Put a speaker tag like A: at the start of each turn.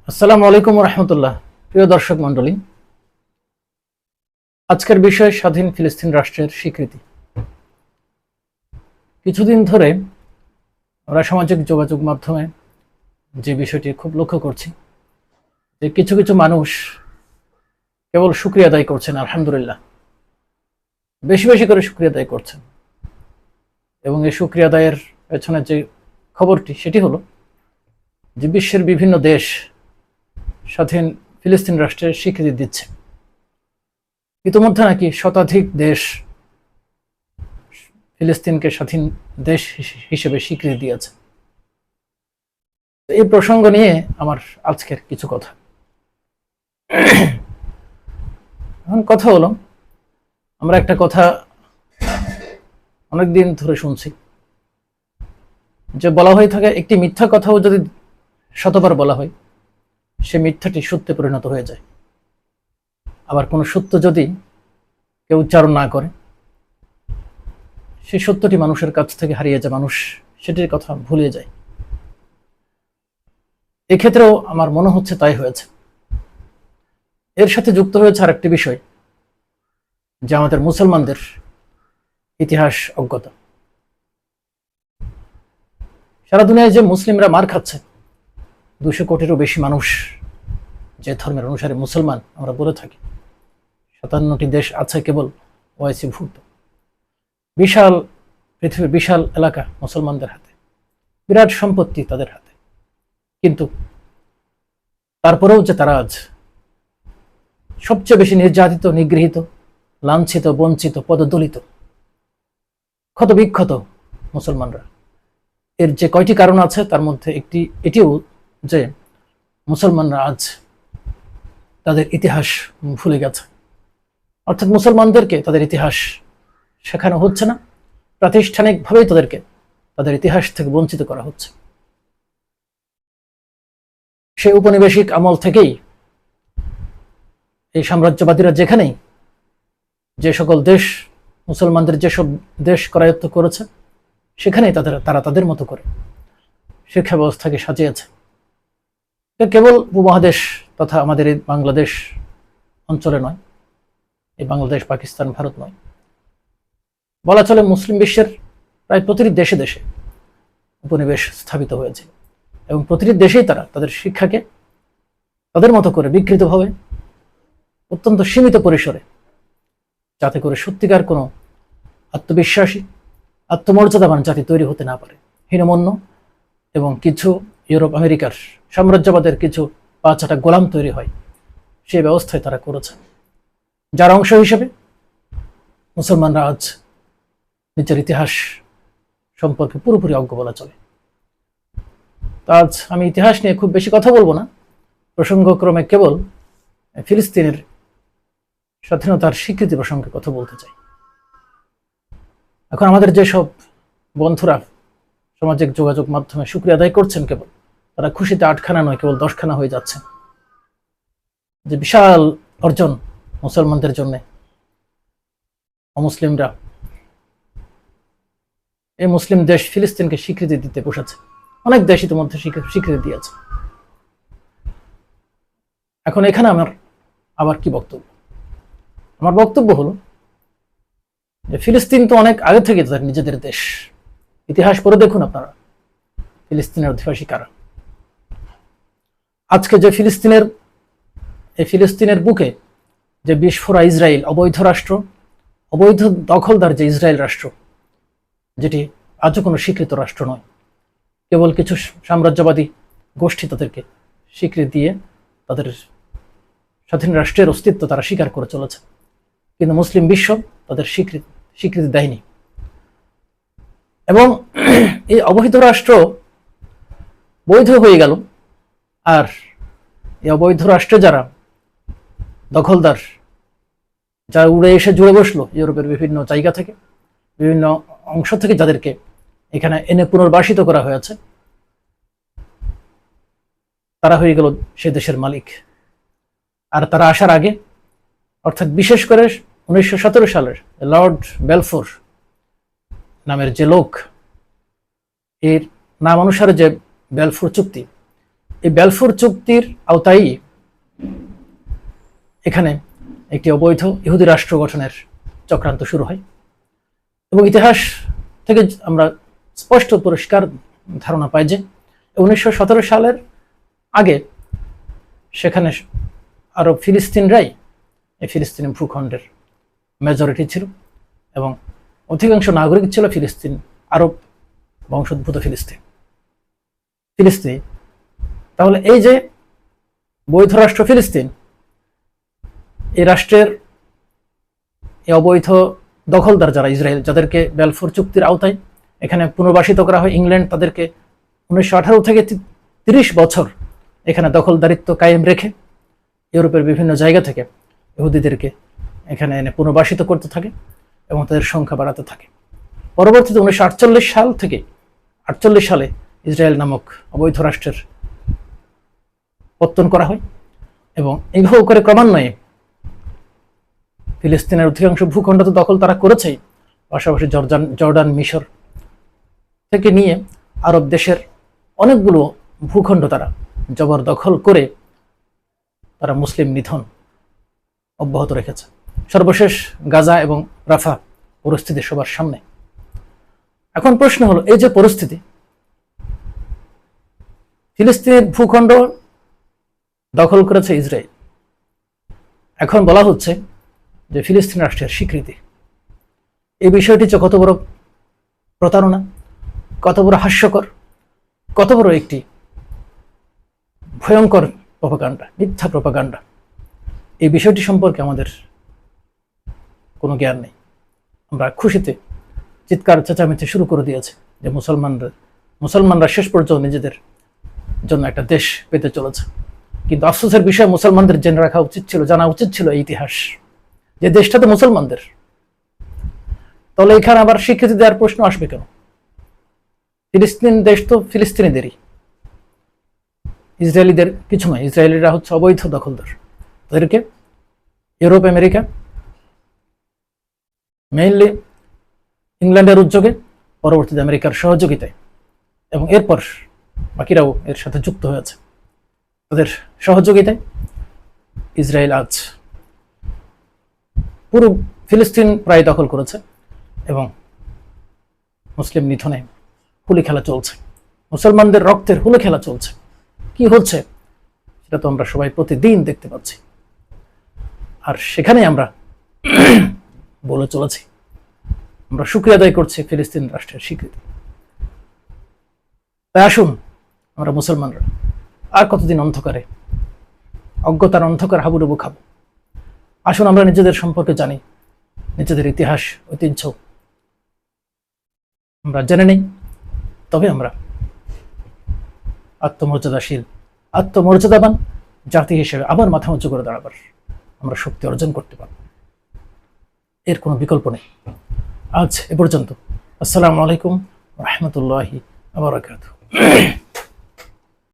A: আসসালামু আলাইকুম রহমতুল্লাহ। প্রিয় দর্শক মণ্ডলী, আজকের বিষয় স্বাধীন ফিলিস্তিন রাষ্ট্রের স্বীকৃতি। কিছুদিন ধরে আমরা সামাজিক যোগাযোগ মাধ্যমে যে বিষয়টি খুব লক্ষ্য করছি যে কিছু কিছু মানুষ কেবল শুকরিয়া আদায় করছেন, আলহামদুলিল্লাহ, বেশি বেশি করে শুকরিয়া আদায় করছেন। এবং এই শুকরিয়া আদায়ের পেছনে যে খবরটি সেটি হলো যে বিশ্বের বিভিন্ন দেশ স্বাধীন ফিলিস্তিন রাষ্ট্রের স্বীকৃতি দিচ্ছে। ইতিমধ্যে নাকি শতাধিক দেশ ফিলিস্তিনকে স্বাধীন দেশ হিসেবে স্বীকৃতি দিয়েছে। এই প্রসঙ্গ নিয়ে আমার আজকের কিছু কথা। এখন কথা হলো, আমরা একটা কথা অনেকদিন ধরে শুনছি যে বলা হয়ে থাকে একটি মিথ্যা কথাও যদি শতবার বলা হয় সে মিথ্যাটি সত্যে পরিণত হয়ে যায়। আবার কোনো সত্য যদি কেউ উচ্চারণ না করে সেই সত্যটি মানুষের কাছ থেকে হারিয়ে যায়, মানুষ সেটির কথা ভুলে যায়। এক্ষেত্রেও আমার মনে হচ্ছে তাই হয়েছে। এর সাথে যুক্ত হয়েছে আরেকটি বিষয়, যে আমাদের মুসলমানদের ইতিহাস অজ্ঞতা। সারা দুনিয়ায় যে মুসলিমরা মার খাচ্ছে, 200 কোটিরও বেশি মানুষ যে ধর্মের অনুসারে মুসলমান আমরা বলে থাকি, 57টি দেশ আছে কেবল ওআইসি ভুক্ত। বিশাল পৃথিবীর বিশাল এলাকা মুসলমানদের হাতে, বিরাট সম্পত্তি তাদের হাতে, কিন্তু তারপরেও যে তারা আজ সবচেয়ে বেশি নির্যাতিত, নিগৃহীত, লাঞ্ছিত, বঞ্চিত, পদদলিত, ক্ষত বিক্ষত মুসলমানরা। এর যে কয়টি কারণ আছে তার মধ্যে একটি এটিও যে মুসলমানরা আজ তাদের ইতিহাস ভুলে গেছে। অর্থাৎ মুসলমানদেরকে তাদের ইতিহাস শেখানো হচ্ছে না, প্রাতিষ্ঠানিকভাবেই তাদেরকে তাদের ইতিহাস থেকে বঞ্চিত করা হচ্ছে। সে উপনিবেশিক আমল থেকেই এই সাম্রাজ্যবাদীরা যেখানেই যে সকল দেশ মুসলমানদের যেসব দেশ করায়ত্ত করেছে সেখানেই তারা তাদের মতো করে শিক্ষা ব্যবস্থাকে সাজিয়েছে। কেবল উপমহাদেশ তথা আমাদের এই বাংলাদেশ অঞ্চলে নয়, এই বাংলাদেশ, পাকিস্তান, ভারত নয়, বলা চলে মুসলিম বিশ্বের প্রায় প্রতিটি দেশে দেশে উপনিবেশ স্থাপিত হয়েছে এবং প্রতিটি দেশেই তারা তাদের শিক্ষাকে তাদের মতো করে বিকৃতভাবে, অত্যন্ত সীমিত পরিসরে, যাতে করে সত্যিকার কোনো আত্মবিশ্বাসী, আত্মমর্যাদাবান জাতি তৈরি হতে না পারে। হীনমন্য এবং কিছু ইউরোপ আমেরিকার সাম্রাজ্যবাদের কিছু পাঁচাটা গোলাম তৈরি হয়, সেই ব্যবস্থায় তারা করেছে, যার অংশ হিসেবে মুসলমানরা আজ নিজের ইতিহাস সম্পর্কে পুরোপুরি অজ্ঞ বলা চলে। আজ আমি ইতিহাস নিয়ে খুব বেশি কথা বলবো না, প্রসঙ্গক্রমে কেবল ফিলিস্তিনের স্বাধীনতার স্বীকৃতি প্রসঙ্গে কথা বলতে চাই। এখন আমাদের যেসব বন্ধুরা সামাজিক যোগাযোগ মাধ্যমে শুকরিয়া আদায় করছেন, কেবল তারা খুশিতে 8খানা নয়, কেবল 10খানা হয়ে যাচ্ছে। যে বিশাল অর্জন মুসলমানদের জন্য, অমুসলিমরা এই মুসলিম দেশ ফিলিস্তিনকে স্বীকৃতি দিতে বসেছে। অনেক দেশ ইতিমধ্যে স্বীকৃতি দিয়েছে। এখন এখানে আমার আবার কি বক্তব্য? আমার বক্তব্য হলো যে ফিলিস্তিন তো অনেক আগে থেকে তাদের নিজেদের দেশ। ইতিহাস পড়ে দেখুন আপনারা, ফিলিস্তিনের অধিবাসী কারা। আজকে যে ফিলিস্তিনের বুকে যে বিস্ফোরা ইসরায়েল, অবৈধ রাষ্ট্র, অবৈধ দখলদার যে ইসরায়েল রাষ্ট্র, যেটি আজও কোনো স্বীকৃত রাষ্ট্র নয়, কেবল কিছু সাম্রাজ্যবাদী গোষ্ঠী তাদেরকে স্বীকৃতি দিয়ে তাদের স্বাধীন রাষ্ট্রের অস্তিত্ব তারা স্বীকার করে চলেছে, কিন্তু মুসলিম বিশ্ব তাদের স্বীকৃতি দেয়নি। এবং এই অবৈধ রাষ্ট্র বৈধ হয়ে গেল, আর এই অবৈধ রাষ্ট্রে যারা দখলদার, যারা উড়ে এসে জুড়ে বসলো ইউরোপের বিভিন্ন জায়গা থেকে, বিভিন্ন অংশ থেকে, যাদেরকে এখানে এনে পুনর্বাসিত করা হয়েছে, তারা হয়ে গেল সে দেশের মালিক। আর তারা আসার আগে, অর্থাৎ বিশেষ করে 1917 সালের লর্ড বেলফোর নামের যে লোক, এর নাম অনুসারে যে বেলফোর চুক্তি, এই ব্যালফোর চুক্তির আওতায় এখানে একটি অবৈধ ইহুদি রাষ্ট্র গঠনের চক্রান্ত শুরু হয় এবং ইতিহাস থেকে আমরা স্পষ্ট পরিষ্কার ধারণা পাই যে 1917 সালের আগে সেখানে আরব ফিলিস্তিনরাই এই ফিলিস্তিনি ভূখণ্ডের মেজরিটি ছিল এবং অধিকাংশ নাগরিক ছিল ফিলিস্তিন, আরব বংশোদ্ভূত ফিলিস্তিনি। তাহলে এই যে বৈধ রাষ্ট্র ফিলিস্তিন, এই রাষ্ট্রের এই অবৈধ দখলদার যারা ইসরায়েল, যাদেরকে ব্যালফোর চুক্তির আওতায় এখানে পুনর্বাসিত করা হয়, ইংল্যান্ড তাদেরকে 1918 থেকে 30 বছর এখানে দখলদারিত্ব কায়েম রেখে ইউরোপের বিভিন্ন জায়গা থেকে ইহুদিদেরকে এখানে এনে পুনর্বাসিত করতে থাকে এবং তাদের সংখ্যা বাড়াতে থাকে। পরবর্তীতে 1948 সাল থেকে 48 সালে ইসরায়েল নামক অবৈধ রাষ্ট্রের পত্তন করা হয় এবং এইভাবে করে ক্রমান্বয়ে ফিলিস্তিনের অধিকাংশ ভূখণ্ড তো দখল তারা করেছেই, পাশাপাশি জর্ডান, মিশর থেকে নিয়ে আরব দেশের অনেকগুলো ভূখণ্ড তারা জবরদখল করে তারা মুসলিম নিধন অব্যাহত রেখেছে। সর্বশেষ গাজা এবং রাফা পরিস্থিতি সবার সামনে। এখন প্রশ্ন হলো, এই যে পরিস্থিতি, ফিলিস্তিনের ভূখণ্ড দখল করেছে ইসরায়েল, এখন বলা হচ্ছে যে ফিলিস্তিন রাষ্ট্রের স্বীকৃতি। এই বিষয়টি যে কত বড় প্রতারণা, কত বড় হাস্যকর, কত বড় একটি ভয়ঙ্কর প্রপাগান্ডা, মিথ্যা প্রপাগান্ডা, এই বিষয়টি সম্পর্কে আমাদের কোনো জ্ঞান নেই। আমরা খুশিতে চিৎকার চেঁচামেচি শুরু করে দিয়েছে যে মুসলমানরা শেষ পর্যন্ত নিজেদের জন্য একটা দেশ পেতে চলেছে। কিন্তু আফসোসের বিষয়, মুসলমানদের জেনে রাখা উচিত ছিল, জানা উচিত ছিল এই ইতিহাস, যে দেশটা তো মুসলমানদের। তাহলে এখানে আবার স্বীকৃতি দেওয়ার প্রশ্ন আসবে কেন? ফিলিস্তিন দেশ তো ফিলিস্তিনিদেরই, ইসরায়েলিদের কিছু নয়। ইসরায়েলিরা হচ্ছে অবৈধ দখলদার। তাদেরকে ইউরোপ, আমেরিকা, মেইনলি ইংল্যান্ডের উদ্যোগে, পরবর্তীতে আমেরিকার সহযোগিতায় এবং এরপর বাকিরাও এর সাথে যুক্ত হয়েছে, তাদের সহযোগিতায় ইসরায়েল আজ পুরো ফিলিস্তিন প্রায় দখল করেছে এবং মুসলিম নিধনে হুলি খেলা চলছে, মুসলমানদের রক্তের হুলি খেলা চলছে। কি হচ্ছে সেটা তো আমরা সবাই প্রতিদিন দেখতে পাচ্ছি, আর সেখানে আমরা বলে চলেছি, আমরা শুকরিয়া আদায় করছি ফিলিস্তিন রাষ্ট্রের স্বীকৃতি। তাই আসুন আমরা মুসলমানরা আর কতদিন অন্ধকারে, অজ্ঞতার অন্ধকার হাবুডুবু খাবো? আসুন আমরা নিজেদের সম্পর্কে জানি, নিজেদের ইতিহাস, ঐতিহ্য আমরা জেনে নেই, তবে আমরা আত্মমর্যাদাশীল, আত্মমর্যাদাবান জাতি হিসেবে আবার মাথা উঁচু করে দাঁড়াবার আমরা শক্তি অর্জন করতে পারব। এর কোনো বিকল্প নেই। আজ এ পর্যন্ত। আসসালামু আলাইকুম ওয়া রাহমাতুল্লাহি ওয়া বারাকাতুহু।